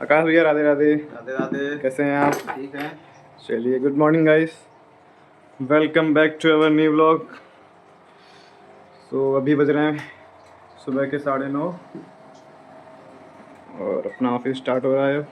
आकाश भैया राधे राधे। राधे राधे। कैसे हैं आप? ठीक है। चलिए, good morning guys, welcome back to our new vlog. तो अभी बज रहे हैं सुबह के 9:30 और अपना ऑफिस स्टार्ट हो रहा है।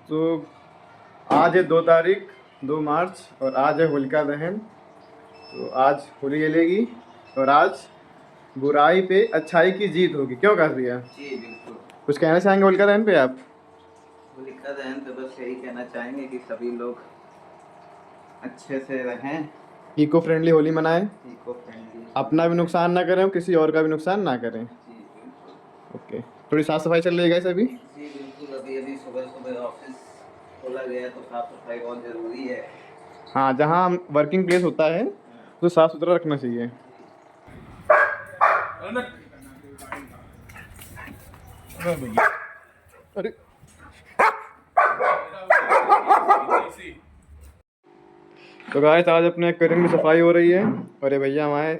तो आज है 2 तारीख 2 मार्च और आज है होलिका दहन। तो आज होली जलेगी और आज बुराई पे अच्छाई की जीत होगी। क्यों काश भैया? जी बिल्कुल। कुछ कहना चाहेंगे होलिका दहन पे आप? होलिका दहन तो बस यही कहना चाहेंगे कि सभी लोग अच्छे से रहें, इको फ्रेंडली होली मनाएं, इको फ्रेंडली, अपना भी नुकसान ना करें और किसी और का भी नुकसान ना करें। जी बिल्कुल। ओके, थोड़ी साफ़ सफाई चल रही है गाइस अभी? जी बिल्कुल। अभी सुबह सुबह ऑफिस खोला गया तो साफ सफाई बहुत ज़रूरी है। हाँ, जहाँ वर्किंग प्लेस होता है तो साफ़ सुथरा रखना चाहिए। अरे तो गाइस आज अपने एक्वेरियम में सफाई हो रही है और ये भैया हमारे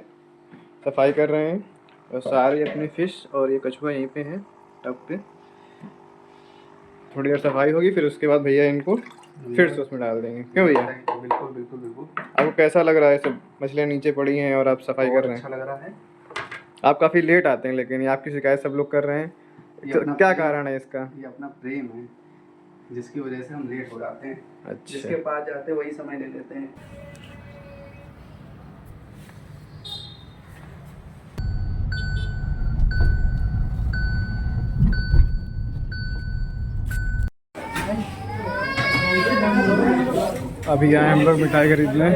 सफाई कर रहे हैं और सारी अपनी फिश और ये कछुआ यहीं पे है टब पे। थोड़ी देर सफाई होगी फिर उसके बाद भैया इनको फिर से उसमें डाल देंगे। क्यों भैया? बिल्कुल बिल्कुल बिल्कुल। आपको कैसा लग रहा है? सब मछलियाँ नीचे पड़ी हैं और आप सफाई कर रहे हैं। अच्छा लग रहा है। आप काफ़ी लेट आते हैं लेकिन ये आपकी शिकायत सब लोग कर रहे हैं। क्या कारण है इसका? ये अपना प्रेम है जिसकी वजह से हम लेट हो जाते हैं। अच्छा, जिसके पास जाते हैं वही समय ले लेते हैं। अभी आए हम लोग मिठाई खरीदने।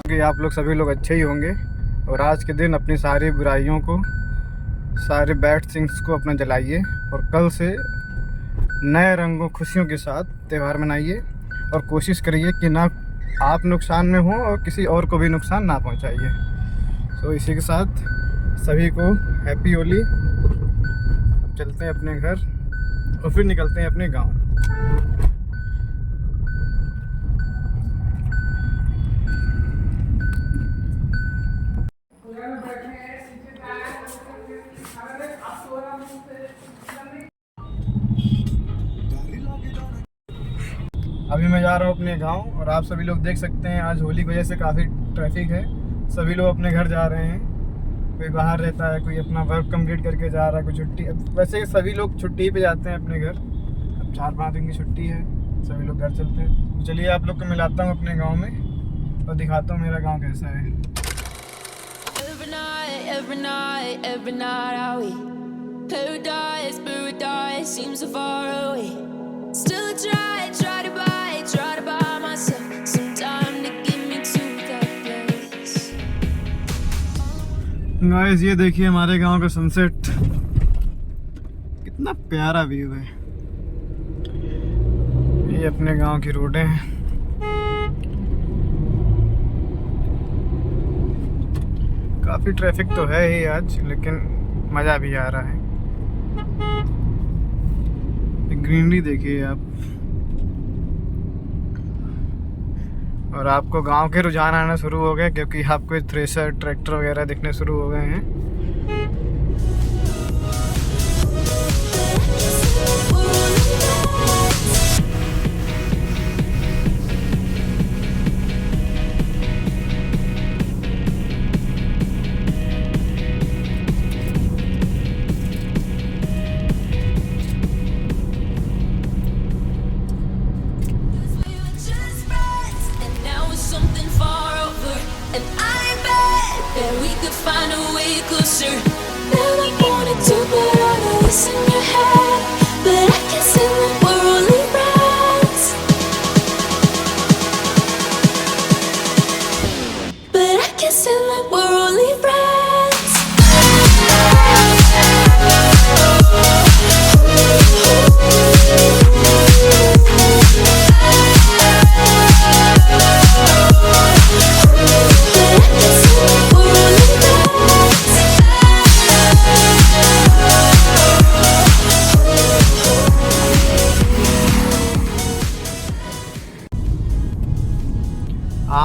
कि आप लोग सभी लोग अच्छे ही होंगे और आज के दिन अपनी सारी बुराइयों को, सारे बैड थिंग्स को अपना जलाइए और कल से नए रंगों खुशियों के साथ त्यौहार मनाइए और कोशिश करिए कि ना आप नुकसान में हो और किसी और को भी नुकसान ना पहुंचाइए। तो इसी के साथ सभी को हैप्पी होली। अब चलते हैं अपने घर और फिर निकलते हैं अपने गांव। अभी मैं जा रहा हूँ अपने गांव और आप सभी लोग देख सकते हैं आज होली की वजह से काफ़ी ट्रैफिक है। सभी लोग अपने घर जा रहे हैं, कोई बाहर रहता है, कोई अपना वर्क कंप्लीट करके जा रहा है, कोई छुट्टी। वैसे सभी लोग छुट्टी पे जाते हैं अपने घर। अब 4-5 दिन की छुट्टी है, सभी लोग घर चलते हैं। तो चलिए आप लोग को मिलाता हूँ अपने गाँव में और दिखाता हूँ मेरा गाँव कैसा है। गाइस ये देखिए हमारे गांव का सनसेट, कितना प्यारा व्यू है। ये अपने गांव की रोडें हैं। काफ़ी ट्रैफिक तो है ही आज लेकिन मज़ा भी आ रहा है। ग्रीनरी देखिए आप। और आपको गांव के रुझान आना शुरू हो गए क्योंकि आपको थ्रेशर ट्रैक्टर वगैरह दिखने शुरू हो गए हैं। And I bet that we could find a way.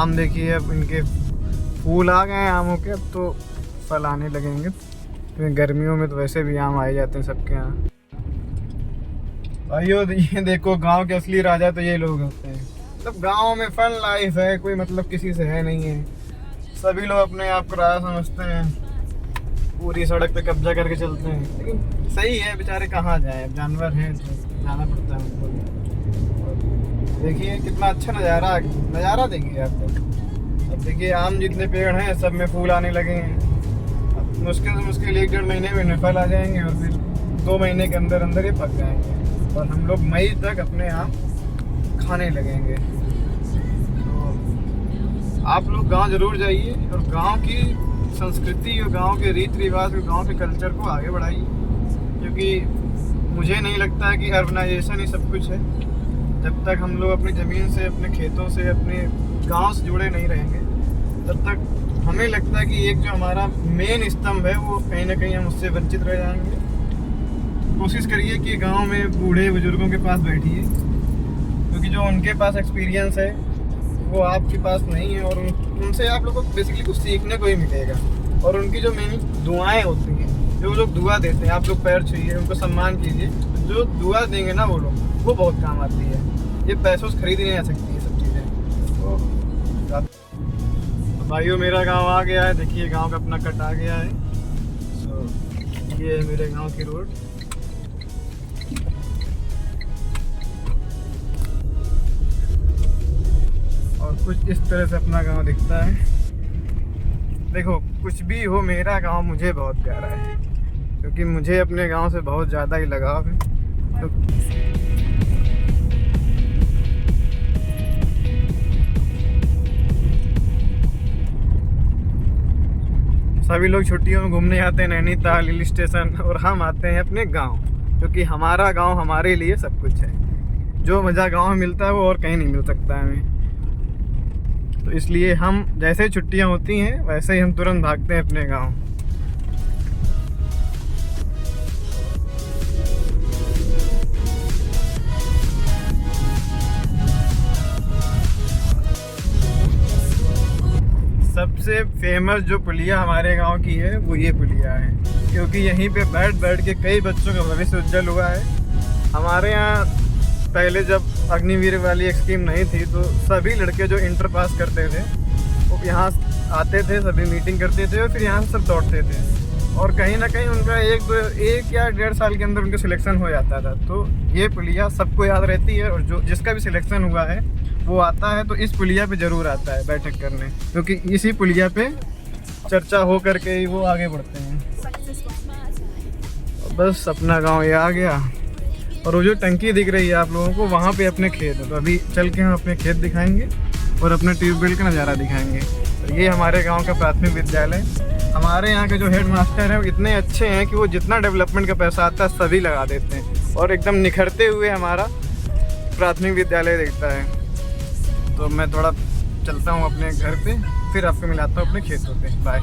आम देखिए, अब इनके फूल आ गए हैं आमों के, अब तो फल आने लगेंगे। तो गर्मियों में तो वैसे भी आम आ ही जाते हैं सबके यहाँ। भाइयों ये देखो, गांव के असली राजा तो ये लोग होते हैं। मतलब गांव में फन लाइफ है, कोई मतलब किसी से है नहीं है। सभी लोग अपने आप को राजा समझते हैं, पूरी सड़क पे कब्जा करके चलते हैं। लेकिन सही है, बेचारे कहाँ जाए, जानवर हैं तो जाना पड़ता है उनको भी। देखिए कितना अच्छा नज़ारा देखिए आप लोग। अब देखिए आम जितने पेड़ हैं सब में फूल आने लगे हैं। अब मुश्किल से मुश्किल 1-1.5 महीने में फल आ जाएंगे और फिर 2 महीने के अंदर अंदर ही पक जाएंगे और हम लोग मई तक अपने आम खाने लगेंगे। तो आप लोग गांव ज़रूर जाइए और गांव की संस्कृति और गांव के रीति रिवाज और गांव के कल्चर को आगे बढ़ाइए, क्योंकि मुझे नहीं लगता है कि अर्बनाइजेशन ही सब कुछ है। जब तक हम लोग अपनी ज़मीन से, अपने खेतों से, अपने गांव से जुड़े नहीं रहेंगे, तब तक हमें लगता है कि एक जो हमारा मेन स्तंभ है वो कहीं ना कहीं हम उससे वंचित रह जाएंगे। कोशिश करिए कि गांव में बूढ़े बुजुर्गों के पास बैठिए, क्योंकि जो उनके पास एक्सपीरियंस है वो आपके पास नहीं है और उनसे आप लोगों को बेसिकली कुछ सीखने को ही मिलेगा। और उनकी जो मेन दुआएं होती हैं, जो लोग दुआ देते हैं, आप लोग पैर छूइए, उनको सम्मान कीजिए। जो दुआ देंगे ना वो लोग, वो बहुत काम आती है। ये पैसों से खरीदी नहीं जा सकती ये सब चीज़ें। तो भाइयों मेरा गाँव आ गया है, देखिए गाँव का अपना कट आ गया है। तो ये है मेरे गाँव की रोड। और कुछ इस तरह से अपना गांव दिखता है। देखो कुछ भी हो, मेरा गांव मुझे बहुत प्यारा है, क्योंकि मुझे अपने गांव से बहुत ज़्यादा ही लगाव है। तो सभी लोग छुट्टियों में घूमने आते हैं नैनीताल हिल स्टेशन, और हम आते हैं अपने गांव, क्योंकि हमारा गांव हमारे लिए सब कुछ है। जो मज़ा गांव में मिलता है वो और कहीं नहीं मिल सकता हमें। तो इसलिए हम जैसे छुट्टियां होती हैं वैसे ही हम तुरंत भागते हैं अपने गांव। सबसे फेमस जो पुलिया हमारे गांव की है वो ये पुलिया है, क्योंकि यहीं पे बैठ बैठ के कई बच्चों का भविष्य उज्जवल हुआ है। हमारे यहाँ पहले जब अग्निवीर वाली एक स्कीम नहीं थी तो सभी लड़के जो इंटर पास करते थे वो यहाँ आते थे, सभी मीटिंग करते थे और फिर यहाँ से सब दौड़ते थे, और कहीं ना कहीं उनका 1 या 1.5 साल के अंदर उनका सिलेक्शन हो जाता था। तो ये पुलिया सबको याद रहती है, और जो जिसका भी सिलेक्शन हुआ है वो आता है तो इस पुलिया पे ज़रूर आता है बैठक करने, क्योंकि इसी पुलिया पे चर्चा हो करके ही वो आगे बढ़ते हैं। बस अपना गाँव ये आ गया, और वो जो टंकी दिख रही है आप लोगों को, वहाँ पे अपने खेत है। तो अभी चल के हम अपने खेत दिखाएंगे और अपने ट्यूबवेल का नज़ारा दिखाएंगे। तो ये हमारे गांव का प्राथमिक विद्यालय। हमारे यहाँ के जो हेड मास्टर हैं वो इतने अच्छे हैं कि वो जितना डेवलपमेंट का पैसा आता है सभी लगा देते हैं, और एकदम निखरते हुए हमारा प्राथमिक विद्यालय दिखता है। तो मैं थोड़ा चलता हूँ अपने घर पे, फिर आपको मिलाता हूँ अपने खेतों पे। बाय।